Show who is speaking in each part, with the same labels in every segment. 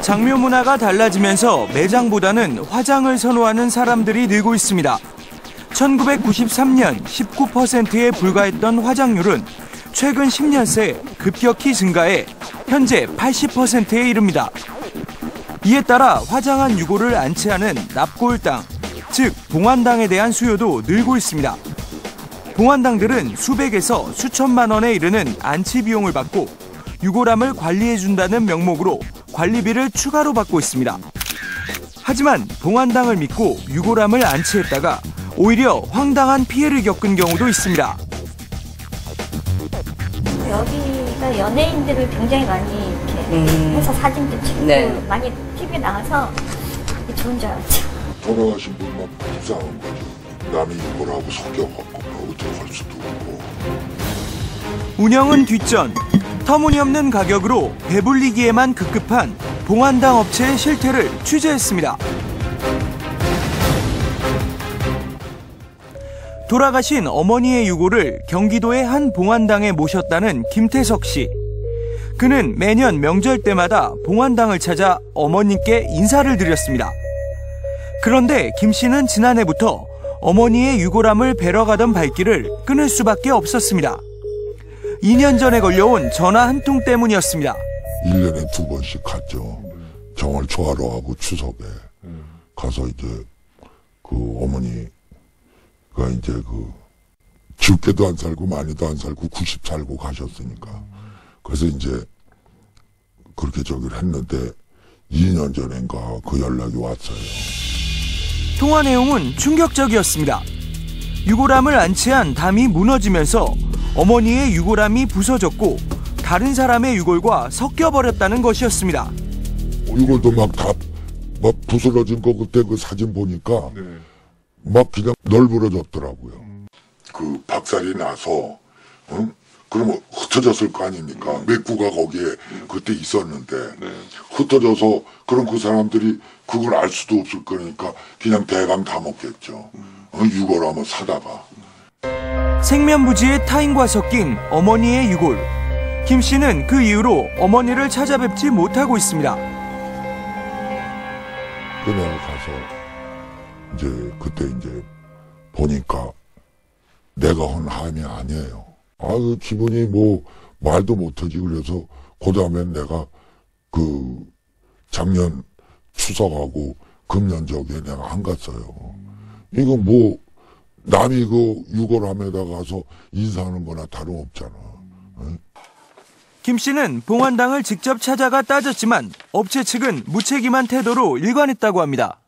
Speaker 1: 장묘 문화가 달라지면서 매장보다는 화장을 선호하는 사람들이 늘고 있습니다. 1993년 19%에 불과했던 화장률은 최근 10년 새 급격히 증가해 현재 80%에 이릅니다. 이에 따라 화장한 유골을 안치하는 납골당, 즉 봉안당에 대한 수요도 늘고 있습니다. 봉안당들은 수백에서 수천만 원에 이르는 안치 비용을 받고 유골함을 관리해준다는 명목으로 관리비를 추가로 받고 있습니다. 하지만 봉안당을 믿고 유골함을 안치했다가 오히려 황당한 피해를 겪은 경우도 있습니다.
Speaker 2: 여기가 연예인들을 굉장히 많이 이렇게 해서 사진도 찍고 많이 TV에 나와서 좋은 줄 알았죠.
Speaker 3: 돌아가신 분만 불쌍한 거죠. 남이 이걸 하고 섞여갖고 어떡할 수도 없고.
Speaker 1: 운영은 뒷전. 터무니없는 가격으로 배불리기에만 급급한 봉안당 업체의 실태를 취재했습니다. 돌아가신 어머니의 유골을 경기도의 한 봉안당에 모셨다는 김태석 씨. 그는 매년 명절 때마다 봉안당을 찾아 어머님께 인사를 드렸습니다. 그런데 김 씨는 지난해부터 어머니의 유골함을 뵈러 가던 발길을 끊을 수밖에 없었습니다. 2년 전에 걸려온 전화 한 통 때문이었습니다.
Speaker 3: 1년에 2번씩 갔죠. 정월 초하루하고 추석에 가서 이제 그 어머니가 이제 그 적게도 안 살고 많이도 안 살고 90 살고 가셨으니까. 그래서 이제 그렇게 저기를 했는데 2년 전인가 그 연락이 왔어요.
Speaker 1: 통화 내용은 충격적이었습니다. 유골함을 안치한 담이 무너지면서 어머니의 유골함이 부서졌고 다른 사람의 유골과 섞여버렸다는 것이었습니다.
Speaker 3: 유골도 막 다 막 부스러진 거 그때 그 사진 보니까 막 그냥 널브러졌더라고요. 그 박살이 나서 그러면 흩어졌을 거 아닙니까? 맥구가 거기에 그때 있었는데 흩어져서 그럼 그 사람들이 그걸 알 수도 없을 거니까 그냥 대강 다 먹겠죠. 유골함을 사다가.
Speaker 1: 생면부지의 타인과 섞인 어머니의 유골. 김 씨는 그 이후로 어머니를 찾아뵙지 못하고 있습니다.
Speaker 3: 그날 가서 이제 그때 이제 보니까 내가 한 함이 아니에요. 그 기분이 뭐 말도 못하지. 그래서 그 다음엔 내가 그 작년 추석하고 금년 저기에 내가 안 갔어요. 이거 뭐 남이 그 유골함에다 가서 인사하는 거나 다름없잖아.
Speaker 1: 김 씨는 봉안당을 직접 찾아가 따졌지만 업체 측은 무책임한 태도로 일관했다고 합니다.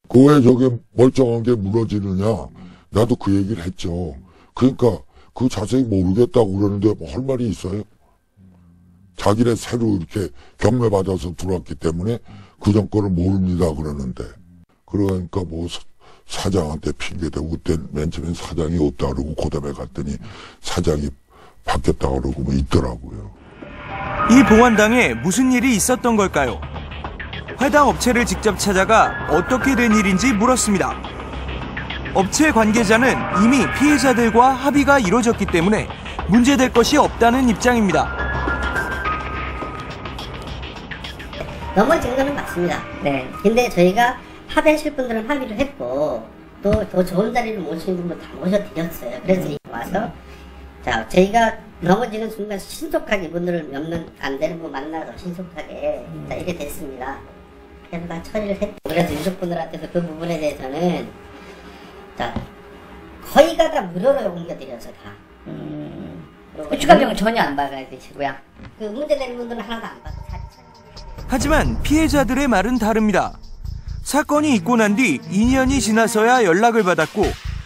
Speaker 3: 그 왜 저게 멀쩡한 게 무너지느냐. 나도 그 얘기를 했죠. 그러니까 그 자세히 모르겠다고 그러는데 뭐 할 말이 있어요? 자기네 새로 이렇게 경매받아서 들어왔기 때문에 그전 거를 모릅니다 그러는데. 그러니까 뭐 사장한테 핑계대고 그때 맨 처음엔 사장이 없다 그러고 그다음에 갔더니 사장이 바뀌었다 그러고 뭐 있더라고요.
Speaker 1: 이 봉안당에 무슨 일이 있었던 걸까요? 해당 업체를 직접 찾아가 어떻게 된 일인지 물었습니다. 업체 관계자는 이미 피해자들과 합의가 이루어졌기 때문에 문제될 것이 없다는 입장입니다.
Speaker 4: 넘어진 거는 맞습니다. 네. 근데 저희가 합의하실 분들은 합의를 했고 또 더 좋은 자리를 모시는 분도 다 모셔드렸어요. 그래서 와서 자 저희가 넘어지는 순간 신속하게 이분들을 몇 년 안 되는 분 만나서 신속하게 자 이렇게 됐습니다. 그래서 다 처리를 했고 그래서 유족분들한테서 그 부분에 대해서는 자 거의가 다 무료로 옮겨드려서 다.
Speaker 5: 추가 비용은 전혀 안 받아야 되시고요.
Speaker 4: 그 문제되는 분들은 하나도 안 받고 다.
Speaker 1: 하지만 피해자들의 말은 다릅니다. 사건이 있고 난 뒤 2년이 지나서야 연락을 받았고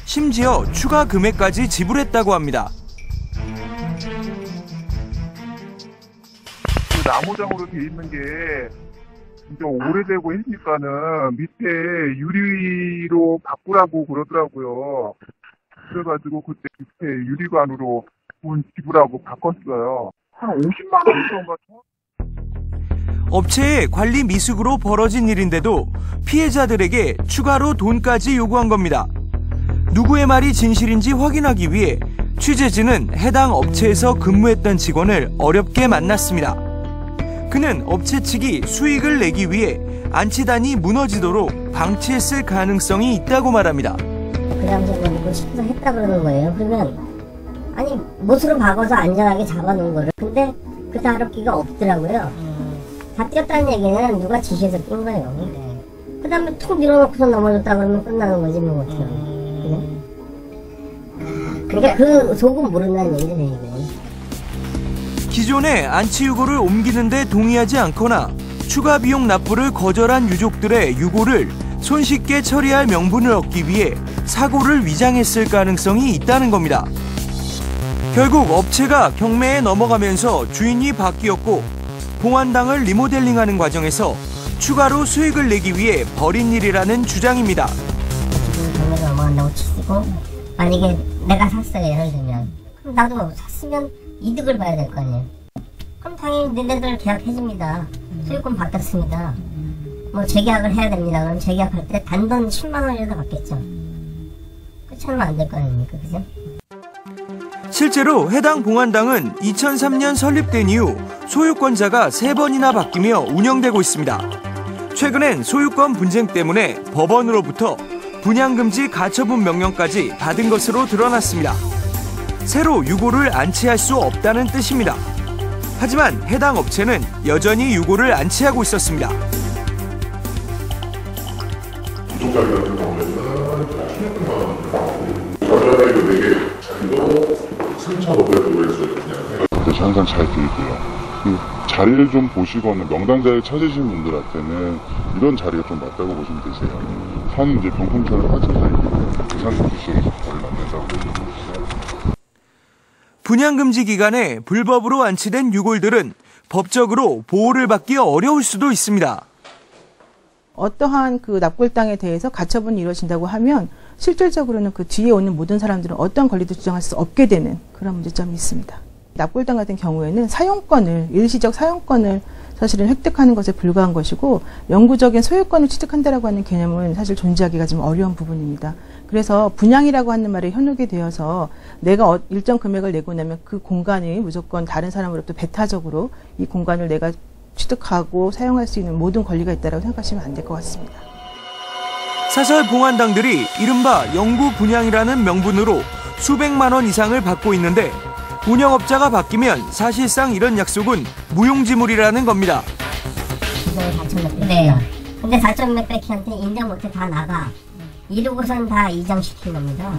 Speaker 1: 심지어 추가 금액까지 지불했다고 합니다.
Speaker 6: 그 나무장으로 돼 있는 게 진짜 오래되고 했으니까는 밑에 유리로 바꾸라고 그러더라고요. 그래가지고 그때 밑에 유리관으로 돈 지불하고 바꿨어요. 한 50만 원 정도.
Speaker 1: 업체의 관리 미숙으로 벌어진 일인데도 피해자들에게 추가로 돈까지 요구한 겁니다. 누구의 말이 진실인지 확인하기 위해 취재진은 해당 업체에서 근무했던 직원을 어렵게 만났습니다. 그는 업체 측이 수익을 내기 위해 안치단이 무너지도록 방치했을 가능성이 있다고 말합니다.
Speaker 4: 그 당시에 뭐 신청했다 그러는 거예요. 그러면 아니 못으로 박아서 안전하게 잡아놓은 거를 근데 그 다루기가 없더라고요. 다 뛰었다는 얘기는 누가 지시해서 뛴 거예요. 그 다음에 툭 밀어놓고서 넘어졌다 그러면 끝나는 거지 뭐 어떡해요. 그러니까 그 속은 모른다는 얘기죠. 이게.
Speaker 1: 기존의 안치유고를 옮기는 데 동의하지 않거나 추가 비용 납부를 거절한 유족들의 유고를 손쉽게 처리할 명분을 얻기 위해 사고를 위장했을 가능성이 있다는 겁니다. 결국 업체가 경매에 넘어가면서 주인이 바뀌었고 봉안당을 리모델링하는 과정에서 추가로 수익을 내기 위해 벌인 일이라는 주장입니다.
Speaker 4: 지금 경매에 넘어간다고 치고 만약에 내가 샀어요. 예를 들면 그럼 나도 샀으면 이득을 봐야 될 거 아니에요. 그럼 당연히 니네들 계약해줍니다. 수익금 받겠습니다. 뭐 재계약을 해야 됩니다. 그럼 재계약할 때 단돈 10만 원이라도 받겠죠. 그렇지는 안 될 거 아닙니까? 그죠?
Speaker 1: 실제로 해당 봉안당은 2003년 설립된 이후 소유권자가 3번이나 바뀌며 운영되고 있습니다. 최근엔 소유권 분쟁 때문에 법원으로부터 분양금지 가처분 명령까지 받은 것으로 드러났습니다. 새로 유고를 안치할 수 없다는 뜻입니다. 하지만 해당 업체는 여전히 유고를 안치하고 있었습니다.
Speaker 7: 구독자들 같은 경우에는 1600만 원. 전에 그 4개 자리도 3,500으로 했어요.
Speaker 3: 그래서 항상 잘 들고요. 그 자리를 좀 보시거나 명당자를 찾으신 분들한테는 이런 자리가 좀 맞다고 보시면 되세요. 산 이제 병풍처럼 빠져서 부산 구속에서 벌을 낳는다고 보시면 되세요.
Speaker 1: 분양금지 기간에 불법으로 안치된 유골들은 법적으로 보호를 받기 어려울 수도 있습니다.
Speaker 8: 어떠한 그 납골당에 대해서 가처분이 이루어진다고 하면 실질적으로는 그 뒤에 오는 모든 사람들은 어떤 권리도 주장할 수 없게 되는 그런 문제점이 있습니다. 납골당 같은 경우에는 사용권을, 일시적 사용권을 사실은 획득하는 것에 불과한 것이고 영구적인 소유권을 취득한다라고 하는 개념은 사실 존재하기가 좀 어려운 부분입니다. 그래서 분양이라고 하는 말에 현혹이 되어서 내가 일정 금액을 내고 나면 그 공간이 무조건 다른 사람으로부터 배타적으로 이 공간을 내가 취득하고 사용할 수 있는 모든 권리가 있다고 생각하시면 안 될 것 같습니다.
Speaker 1: 사설 봉안당들이 이른바 영구 분양이라는 명분으로 수백만 원 이상을 받고 있는데 운영업자가 바뀌면 사실상 이런 약속은 무용지물이라는 겁니다.
Speaker 4: 기존에 4,600원. 근데 4,600원한테 인정 못해 다 나가. 이러고선 다 이장시킨 겁니다.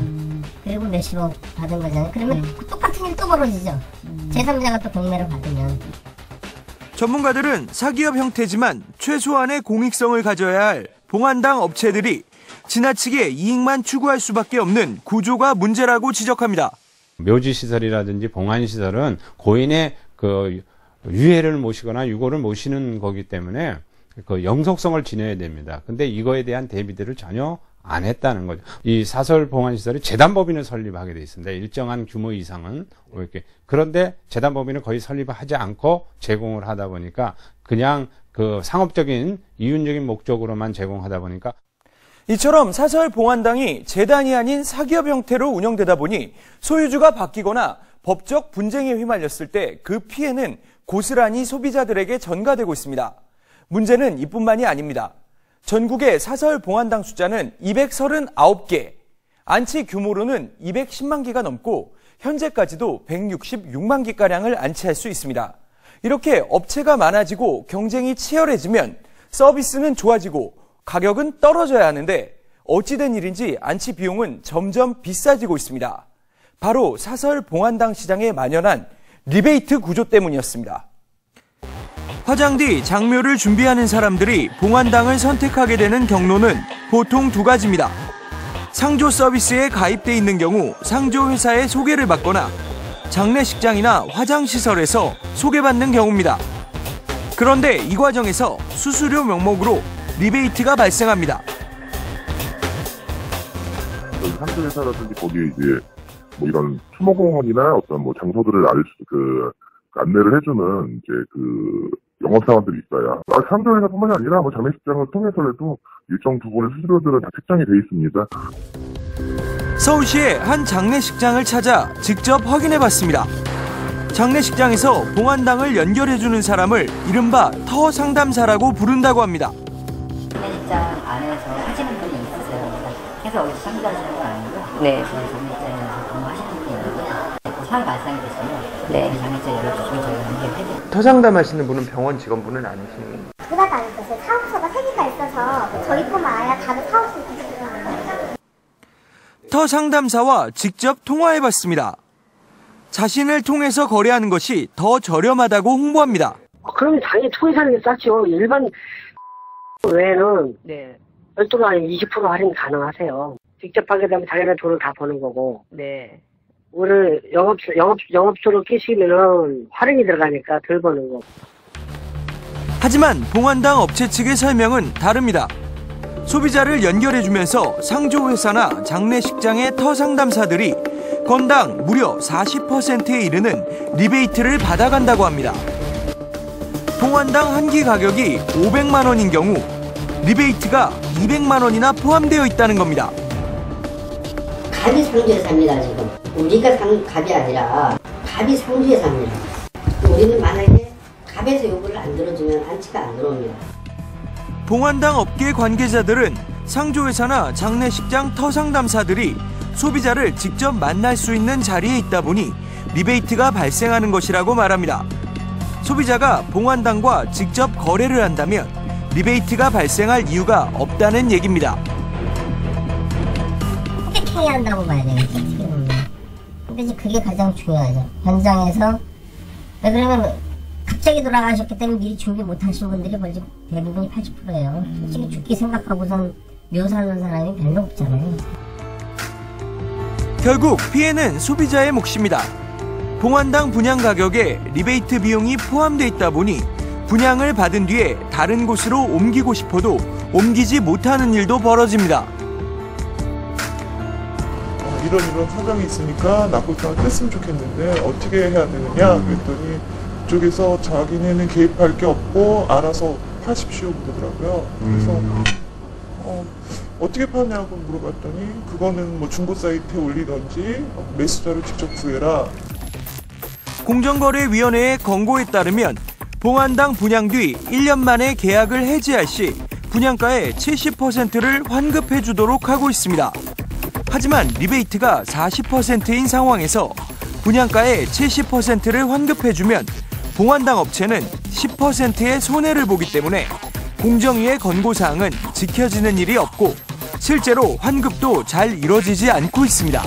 Speaker 4: 그리고 몇십억 받은 거잖아요. 그러면 똑같은 일 또 벌어지죠. 제3자가 또 경매를 받으면.
Speaker 1: 전문가들은 사기업 형태지만 최소한의 공익성을 가져야 할 봉안당 업체들이 지나치게 이익만 추구할 수밖에 없는 구조가 문제라고 지적합니다.
Speaker 9: 묘지시설이라든지 봉안시설은 고인의 그 유해를 모시거나 유고를 모시는 거기 때문에 그 영속성을 지녀야 됩니다. 근데 이거에 대한 대비들을 전혀 안 했다는 거죠. 이 사설 봉안시설이 재단법인을 설립하게 돼 있습니다. 일정한 규모 이상은 이렇게. 그런데 재단법인을 거의 설립하지 않고 제공을 하다 보니까 그냥 그 상업적인 이윤적인 목적으로만 제공하다 보니까
Speaker 1: 이처럼 사설 봉안당이 재단이 아닌 사기업 형태로 운영되다 보니 소유주가 바뀌거나 법적 분쟁에 휘말렸을 때 그 피해는 고스란히 소비자들에게 전가되고 있습니다. 문제는 이뿐만이 아닙니다. 전국의 사설 봉안당 숫자는 239개, 안치 규모로는 210만 개가 넘고 현재까지도 166만 개가량을 안치할 수 있습니다. 이렇게 업체가 많아지고 경쟁이 치열해지면 서비스는 좋아지고 가격은 떨어져야 하는데 어찌된 일인지 안치 비용은 점점 비싸지고 있습니다. 바로 사설 봉안당 시장에 만연한 리베이트 구조 때문이었습니다. 화장 뒤 장묘를 준비하는 사람들이 봉안당을 선택하게 되는 경로는 보통 2가지입니다. 상조 서비스에 가입돼 있는 경우 상조 회사의 소개를 받거나 장례식장이나 화장시설에서 소개받는 경우입니다. 그런데 이 과정에서 수수료 명목으로 리베이트가 발생합니다.
Speaker 7: 상조 회사라든지 거기에 이제 뭐 이런 추모공원이나 어떤 뭐 장소들을 안내를 해주는 이제 그 영업사원들이 있어요. 상조 회사뿐만이 아니라 뭐 장례식장을 통해서라도 일정 부분의 수수료들은 다 책정이 돼 있습니다.
Speaker 1: 서울시의 한 장례식장을 찾아 직접 확인해봤습니다. 장례식장에서 봉안당을 연결해주는 사람을 이른바 터 상담사라고 부른다고 합니다.
Speaker 5: 장례식장 안에서 하시는 분이 있으세요. 계속 어디서 상담하시는 건 아니고 네. 장례식장에서 근무하시는 분이 있는데 상황 발생이 됐어요. 네. 장례식장 열어주시고 저희가 연결해드립니다.
Speaker 1: 터 상담하시는 분은 병원 직원분은 아니십니까?
Speaker 10: 그다도 안 있었어요. 사업소가 3개가 있어서 저희뿐만 아니라 다른 사업소
Speaker 1: 터 상담사와 직접 통화해봤습니다. 자신을 통해서 거래하는 것이 더 저렴하다고 홍보합니다.
Speaker 11: 그럼 당연히 통해사는 게 싸죠. 일반 외에는 별도로 한 20% 할인 가능하세요. 직접 하게 되면 자기네 돈을 다 버는 거고. 네. 오늘 영업소로 끼시면은 할인이 들어가니까 덜 버는 거.
Speaker 1: 하지만 봉안당 업체 측의 설명은 다릅니다. 소비자를 연결해주면서 상조회사나 장례식장의 터 상담사들이 건당 무려 40%에 이르는 리베이트를 받아간다고 합니다. 봉안당 한 끼 가격이 500만 원인 경우 리베이트가 200만 원이나 포함되어 있다는 겁니다.
Speaker 4: 갑이 상주에 삽니다, 지금. 우리가 산 갑이 아니라 갑이 상주에 삽니다. 우리는 만약에 갑에서 요구를 안 들어주면 안치가 안 들어옵니다.
Speaker 1: 봉안당 업계 관계자들은 상조회사나 장례식장 터 상담사들이 소비자를 직접 만날 수 있는 자리에 있다 보니 리베이트가 발생하는 것이라고 말합니다. 소비자가 봉안당과 직접 거래를 한다면 리베이트가 발생할 이유가 없다는 얘기입니다.
Speaker 10: 소개팅해야 한다고 봐야 되겠죠. 근데 이제 그게 가장 중요하죠. 현장에서. 그러면 갑자기 돌아가셨기 때문에 미리 준비 못하신 분들이 벌써 대부분이 80%예요. 솔직히 죽기 생각하고선 묘사하는 사람이 별로 없잖아요.
Speaker 1: 결국 피해는 소비자의 몫입니다. 봉안당 분양 가격에 리베이트 비용이 포함돼 있다 보니 분양을 받은 뒤에 다른 곳으로 옮기고 싶어도 옮기지 못하는 일도 벌어집니다.
Speaker 12: 이런 사정이 있으니까 납골당을 뗐으면 좋겠는데 어떻게 해야 되느냐 그랬더니 그쪽에서 자기네는 개입할 게 없고 알아서 파십시오 그러더라고요. 그래서 어떻게 파냐고 물어봤더니 그거는 뭐 중고 사이트에 올리던지 매수자를 직접 구해라.
Speaker 1: 공정거래위원회의 권고에 따르면 봉안당 분양 뒤 1년 만에 계약을 해지할 시 분양가의 70%를 환급해 주도록 하고 있습니다. 하지만 리베이트가 40%인 상황에서 분양가의 70%를 환급해 주면 봉안당 업체는 10%의 손해를 보기 때문에 공정위의 권고사항은 지켜지는 일이 없고 실제로 환급도 잘 이뤄지지 않고 있습니다.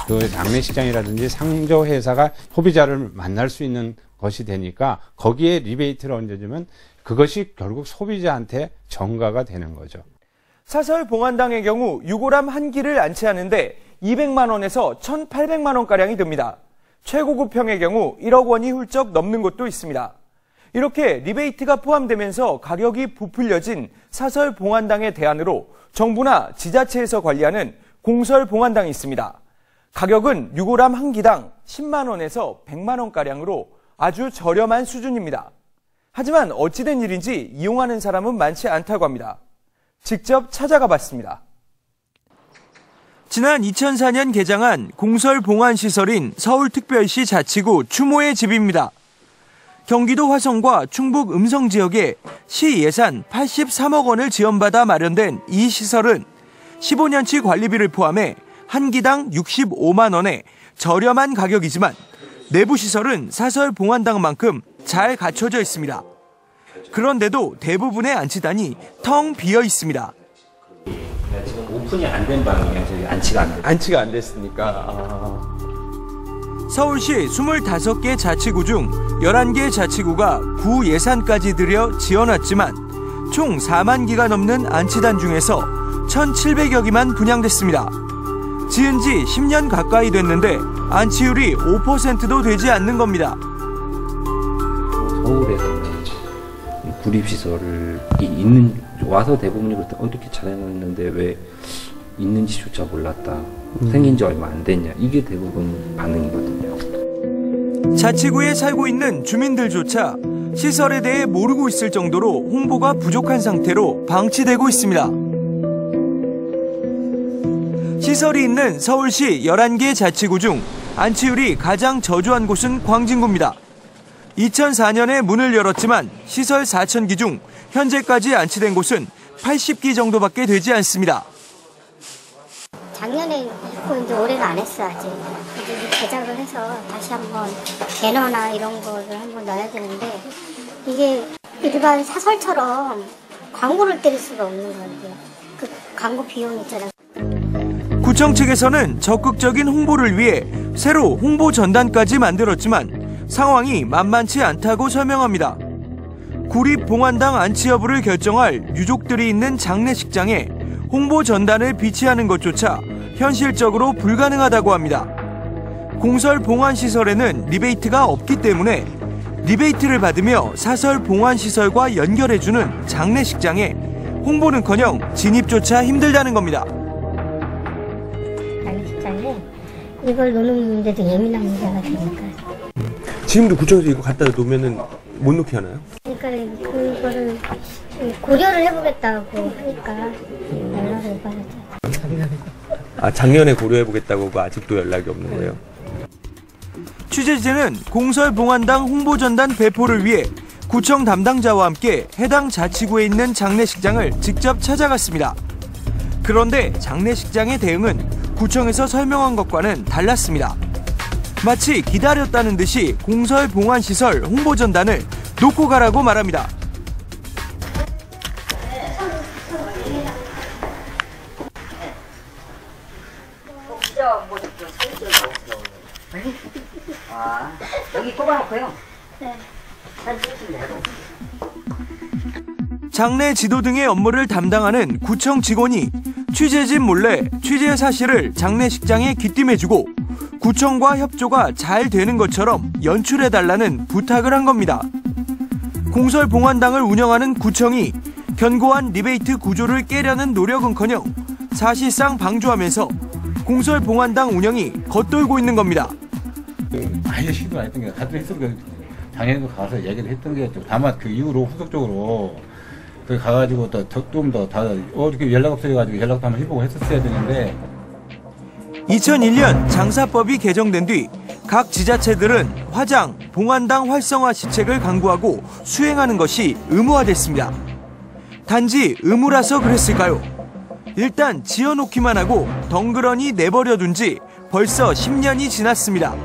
Speaker 9: 그 장례식장이라든지 상조회사가 소비자를 만날 수 있는 것이 되니까 거기에 리베이트를 얹어주면 그것이 결국 소비자한테 전가가 되는 거죠.
Speaker 1: 사설 봉안당의 경우 유골함 한 기를 안치하는데 200만 원에서 1,800만 원가량이 듭니다. 최고급형의 경우 1억 원이 훌쩍 넘는 곳도 있습니다. 이렇게 리베이트가 포함되면서 가격이 부풀려진 사설 봉안당의 대안으로 정부나 지자체에서 관리하는 공설 봉안당이 있습니다. 가격은 유골함 한 기당 10만 원에서 100만 원가량으로 아주 저렴한 수준입니다. 하지만 어찌된 일인지 이용하는 사람은 많지 않다고 합니다. 직접 찾아가 봤습니다. 지난 2004년 개장한 공설 봉안시설인 서울특별시 자치구 추모의 집입니다. 경기도 화성과 충북 음성 지역에 시 예산 83억 원을 지원받아 마련된 이 시설은 15년치 관리비를 포함해 한 기당 65만 원의 저렴한 가격이지만 내부 시설은 사설 봉안당만큼 잘 갖춰져 있습니다. 그런데도 대부분의 안치단이 텅 비어 있습니다.
Speaker 13: 지금 오픈이 안 된 방이에요. 저기 안치가 안 됐어요.
Speaker 1: 안치가 안 됐으니까. 서울시 25개 자치구 중 11개 자치구가 구 예산까지 들여 지어놨지만 총 4만 기가 넘는 안치단 중에서 1,700여 기만 분양됐습니다. 지은 지 10년 가까이 됐는데 안치율이 5%도 되지 않는 겁니다.
Speaker 13: 서울에서는 구립시설이 와서 대부분이 그렇다. 이렇게 잘 해놨는데 왜 있는지조차 몰랐다. 생긴 지 얼마 안 됐냐. 이게 대부분 반응이거든요.
Speaker 1: 자치구에 살고 있는 주민들조차 시설에 대해 모르고 있을 정도로 홍보가 부족한 상태로 방치되고 있습니다. 시설이 있는 서울시 11개 자치구 중 안치율이 가장 저조한 곳은 광진구입니다. 2004년에 문을 열었지만 시설 4,000기 중 현재까지 안치된 곳은 80기 정도밖에 되지 않습니다.
Speaker 14: 작년에 했고 이제 올해는 안 했어 아직. 이제 제작을 해서 다시 한번 배너나 이런 거를 한번 넣어야 되는데 이게 일반 사설처럼 광고를 때릴 수가 없는 거예요. 그 광고 비용 있잖아요.
Speaker 1: 구청 측에서는 적극적인 홍보를 위해 새로 홍보 전단까지 만들었지만 상황이 만만치 않다고 설명합니다. 구립 봉안당 안치 여부를 결정할 유족들이 있는 장례식장에 홍보 전단을 비치하는 것조차 현실적으로 불가능하다고 합니다. 공설 봉안시설에는 리베이트가 없기 때문에 리베이트를 받으며 사설 봉안시설과 연결해주는 장례식장에 홍보는커녕 진입조차 힘들다는 겁니다.
Speaker 14: 장례식장에 이걸 놓는 문제도 예민한 문제가 되니까.
Speaker 15: 지금도 구청에서 이거 갖다 놓으면은 못 놓게 하나요?
Speaker 14: 그러니까 그거를 고려를 해보겠다고 하니까 연락을 받았죠.
Speaker 15: 작년에 고려해보겠다고 아직도 연락이 없는 거예요?
Speaker 1: 취재진은 공설 봉안당 홍보전단 배포를 위해 구청 담당자와 함께 해당 자치구에 있는 장례식장을 직접 찾아갔습니다. 그런데 장례식장의 대응은 구청에서 설명한 것과는 달랐습니다. 마치 기다렸다는 듯이 공설 봉안시설 홍보전단을 놓고 가라고 말합니다.
Speaker 5: 여기 꼽아놓고요.
Speaker 14: 네.
Speaker 1: 장례 지도 등의 업무를 담당하는 구청 직원이 취재진 몰래 취재 사실을 장례식장에 귀띔해주고 구청과 협조가 잘 되는 것처럼 연출해달라는 부탁을 한 겁니다. 공설 봉안당을 운영하는 구청이 견고한 리베이트 구조를 깨려는 노력은커녕 사실상 방조하면서 공설 봉안당 운영이 겉돌고 있는 겁니다.
Speaker 16: 아예 시도 안 했던 게 다들 했었거든요. 장애인도 가서 얘기를 했던 게 다만 그 이후로 후속적으로 그 가가지고 좀 더 다 어떻게 연락 없어져가지고 연락도 한번 해보고 했었어야 되는데
Speaker 1: 2001년 장사법이 개정된 뒤 각 지자체들은 화장, 봉안당 활성화 시책을 강구하고 수행하는 것이 의무화됐습니다. 단지 의무라서 그랬을까요? 일단 지어놓기만 하고 덩그러니 내버려둔 지 벌써 10년이 지났습니다.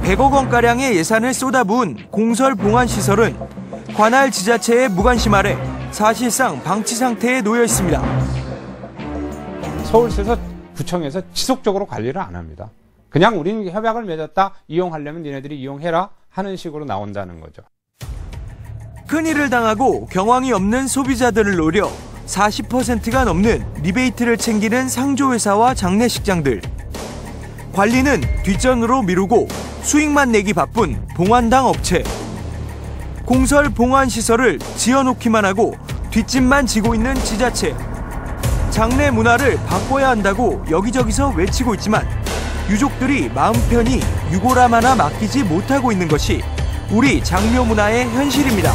Speaker 1: 100억 원가량의 예산을 쏟아부은 공설 봉안시설은 관할 지자체의 무관심 아래 사실상 방치 상태에 놓여 있습니다.
Speaker 9: 서울시에서 구청에서 지속적으로 관리를 안 합니다. 그냥 우리는 협약을 맺었다, 이용하려면 니네들이 이용해라 하는 식으로 나온다는 거죠.
Speaker 1: 큰일을 당하고 경황이 없는 소비자들을 노려 40%가 넘는 리베이트를 챙기는 상조회사와 장례식장들. 관리는 뒷전으로 미루고 수익만 내기 바쁜 봉안당 업체. 공설 봉안시설을 지어놓기만 하고 뒷짐만 지고 있는 지자체. 장례 문화를 바꿔야 한다고 여기저기서 외치고 있지만 유족들이 마음 편히 유골함 하나 맡기지 못하고 있는 것이 우리 장묘 문화의 현실입니다.